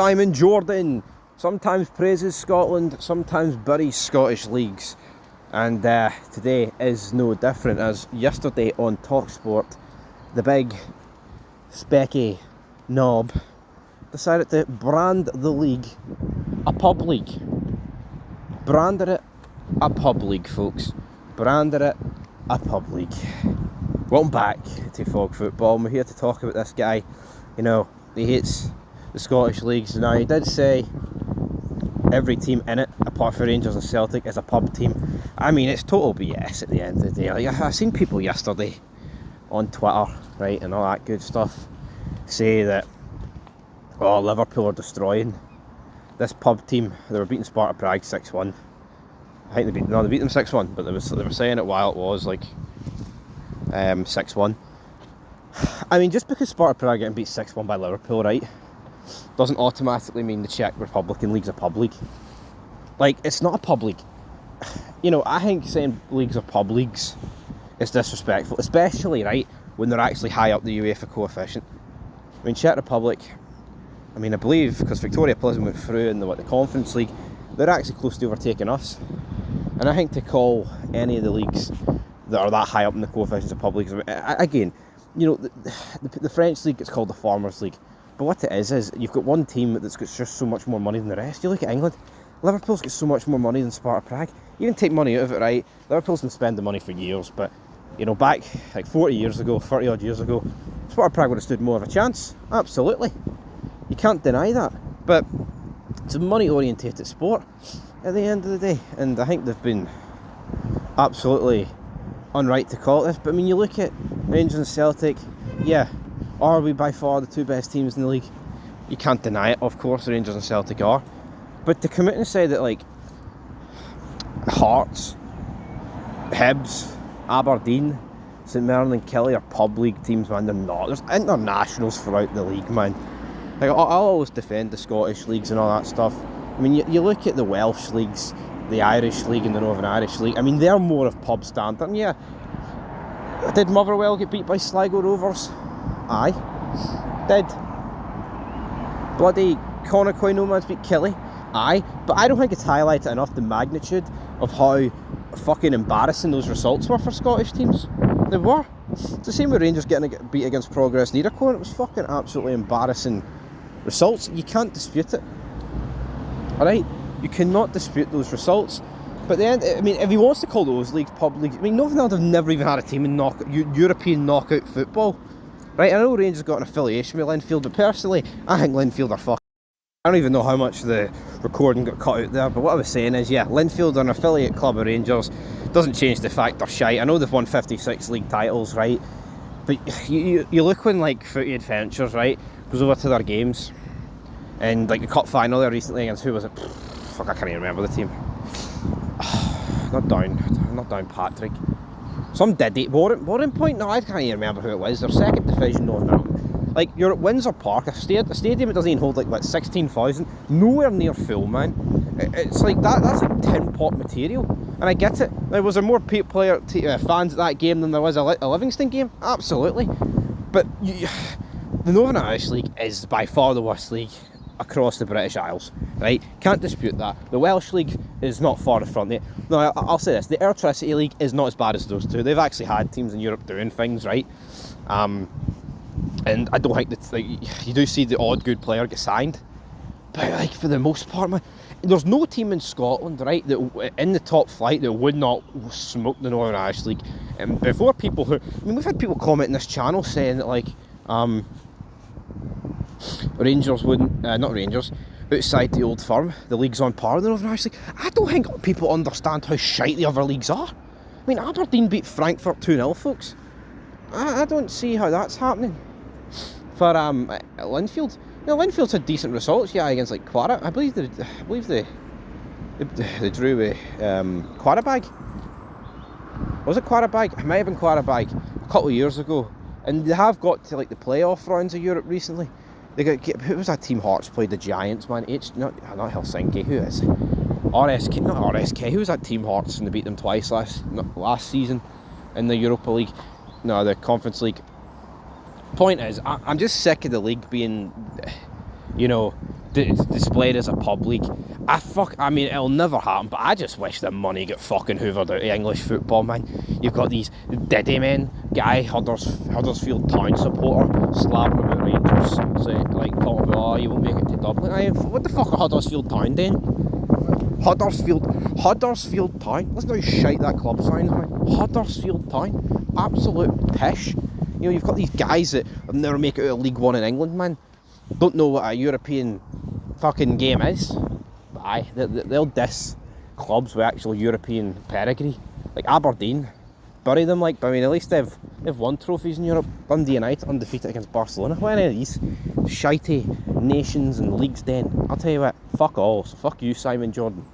Simon Jordan sometimes praises Scotland, sometimes buries Scottish leagues, and today is no different, as yesterday on TalkSport the big specky knob decided to brand the league a pub league. Branded it a pub league, folks. Branded it a pub league. Welcome back to Fog Football. We're here to talk about this guy. You know, he hates the Scottish leagues. Now, he did say every team in it, apart from Rangers and Celtic, is a pub team. I mean, it's total BS at the end of the day. Like, I seen people yesterday on Twitter, right, and all that good stuff, say that, oh, Liverpool are destroying this pub team. They were beating Sparta Prague 6-1. I think they beat them 6-1, but they were saying it while it was like 6-1. I mean, just because Sparta Prague getting beat 6-1 by Liverpool, right, doesn't automatically mean the Czech Republican League's a pub league. Like, it's not a pub league. You know, I think saying leagues are pub leagues is disrespectful, especially, right, when they're actually high up the UEFA coefficient. I mean, Czech Republic, I mean, I believe, because Victoria Pleasant went through in the Conference League, they're actually close to overtaking us. And I think to call any of the leagues that are that high up in the coefficients of pub leagues, again, you know, the French league is called the Farmers League. But what it is you've got one team that's got just so much more money than the rest. You look at England, Liverpool's got so much more money than Sparta Prague. You can take money out of it, right? Liverpool's been spending money for years, but, you know, back like 40 odd years ago, Sparta Prague would have stood more of a chance. Absolutely. You can't deny that. But it's a money-orientated sport at the end of the day, and I think they've been absolutely unright to call it this. But I mean, you look at Rangers and Celtic, yeah, are we by far the two best teams in the league? You can't deny it, of course, Rangers and Celtic are. But to come out and say that, like, Hearts, Hibs, Aberdeen, St Mirren and Killie are pub league teams, man, they're not. There's internationals throughout the league, man. Like, I'll always defend the Scottish leagues and all that stuff. I mean, you look at the Welsh leagues, the Irish League and the Northern Irish League. I mean, they're more of pub standard. And yeah, did Motherwell get beat by Sligo Rovers? Aye. Did bloody Connacht Nomads beat Killie? Aye. But I don't think it's highlighted enough the magnitude of how fucking embarrassing those results were for Scottish teams. They were. It's the same with Rangers getting beat against Progress Niederkorn. It was fucking absolutely embarrassing results. You can't dispute it. Alright? You cannot dispute those results. But then, I mean, if he wants to call those leagues pub leagues, I mean, Northern Ireland have never even had a team in European knockout football. Right? I know Rangers got an affiliation with Linfield, but personally, I think Linfield are fucking... I don't even know how much the recording got cut out there, but what I was saying is, yeah, Linfield are an affiliate club of Rangers. Doesn't change the fact they're shite. I know they've won 56 league titles, right? But you look when, like, Footy Adventures, right, goes over to their games, and, like, the cup final there recently against, who was it? Fuck, I can't even remember the team. Not down Patrick. Some diddy. Warren Point? No, I can't even remember who it was. They're second division Northern Ireland. Like, you're at Windsor Park, a stadium that doesn't even hold, like, what, 16,000? Nowhere near full, man. It's like, that's like tin pot material. And I get it. Was there more fans at that game than there was a Livingston game? Absolutely. But the Northern Irish League is by far the worst league across the British Isles, right? Can't dispute that. The Welsh League is not far in front of it. No, I'll say this, the Airtricity League is not as bad as those two. They've actually had teams in Europe doing things, right? And I don't think that, like, you do see the odd good player get signed, but, like, for the most part, man, there's no team in Scotland, right, that in the top flight that would not smoke the Northern Irish League. And before people who, I mean, we've had people comment in this channel saying that, like, Rangers wouldn't, not Rangers, outside the Old Firm, the league's on par with the Northern Irish League. I don't think people understand how shite the other leagues are. I mean, Aberdeen beat Frankfurt 2-0, folks. I don't see how that's happening. For Linfield. You know, Linfield's had decent results, yeah, against, like, Quara. I believe they drew with Quarabag. Was it Quarabag? It might have been Quarabag a couple of years ago. And they have got to, like, the playoff rounds of Europe recently. They got, who was that team Hearts played? The Giants, man. Not Helsinki. Who is it? RSK, not RSK. Who was that team Hearts? And they beat them twice last season in the Europa League. No, the Conference League. Point is, I'm just sick of the league being, you know, displayed as a pub league. I mean, it'll never happen, but I just wish the money got fucking hoovered out of English football, man. You've got these Diddy men, guy, Huddersfield Town supporter, slabbing about Rangers, like, talking about, oh, you won't make it to Dublin. What the fuck are Huddersfield Town doing? Huddersfield Town. Listen how shite that club sounds, man. Huddersfield Town. Absolute pish. You know, you've got these guys that have never make it out of League One in England, man. Don't know what a European fucking game is. But aye, they'll diss clubs with actual European pedigree. Like Aberdeen. Bury them, like, but I mean, at least they've won trophies in Europe. Dundee United undefeated against Barcelona. Why any of these shitey nations and leagues then? I'll tell you what, fuck all. So fuck you, Simon Jordan.